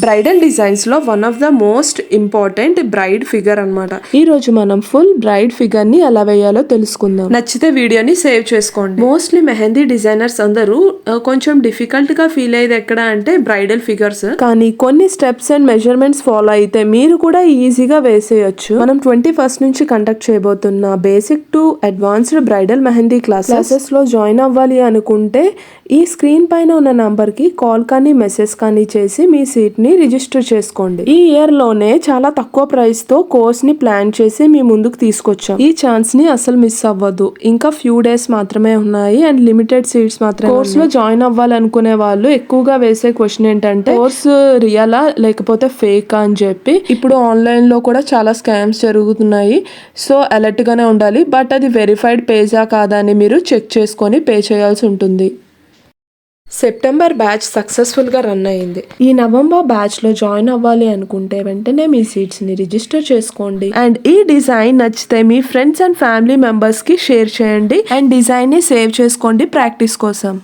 Bridal designs లో one of the most important braid figure అన్నమాట. ఈ రోజు మనం ఫుల్ బ్రైడ్ ఫిగర్ ని ఎలా వేయాలో తెలుసుకుందాం. నచ్చితే వీడియోని సేవ్ చేసుకోండి. మోస్ట్లీ మెహందీ డిజైనర్స్ అందరూ కొంచెం డిఫికల్ట్ గా ఫీల్ అయ్యేది ఎక్కడ అంటే బ్రైడల్ ఫిగర్స్. కానీ కొన్ని స్టెప్స్ అండ్ మెజర్మెంట్స్ ఫాలో అయితే మీరు కూడా ఈజీగా వేసేయచ్చు. మనం 21st నుంచి కండక్ట్ చేయబోతున్న basic to advanced bridal mehndi classes లో జాయిన్ అవ్వాలి అనుకుంటే ఈ స్క్రీన్ పైన ఉన్న నంబర్ కి కాల్ కానీ మెసేజ్ కానీ చేసి మీ సీట్ ని రిజిస్టర్ చేసుకోండి. ఈ ఇయర్ లోనే చాలా తక్కువ ప్రైస్ తో కోర్స్ ని ప్లాన్ చేసి మీ ముందుకు తీసుకొచ్చాం. ఈ ఛాన్స్ ని అసలు మిస్ అవ్వద్దు. ఇంకా ఫ్యూ డేస్ మాత్రమే ఉన్నాయి అండ్ లిమిటెడ్ సీట్స్ మాత్రమే. కోర్స్ లో జాయిన్ అవ్వాలనుకునే వాళ్ళు ఎక్కువగా వేసే క్వశ్చన్ ఏంటంటే కోర్స్ రియలా లేకపోతే ఫేక్ అని చెప్పి. ఇప్పుడు ఆన్లైన్ లో కూడా చాలా స్కామ్స్ జరుగుతున్నాయి. సో అలర్ట్ గానే ఉండాలి. బట్ అది వెరిఫైడ్ పేజా కాదా అని మీరు చెక్ చేసుకొని పే చేయాల్సి ఉంటుంది. సెప్టెంబర్ బ్యాచ్ సక్సెస్ఫుల్ గా రన్ అయింది. ఈ నవంబర్ బ్యాచ్ లో జాయిన్ అవ్వాలి అనుకుంటే వెంటనే మీ సీట్స్ ని రిజిస్టర్ చేసుకోండి. అండ్ ఈ డిజైన్ నచ్చితే మీ ఫ్రెండ్స్ అండ్ ఫ్యామిలీ మెంబర్స్ కి షేర్ చేయండి. అండ్ డిజైన్ ని సేవ్ చేసుకోండి ప్రాక్టీస్ కోసం.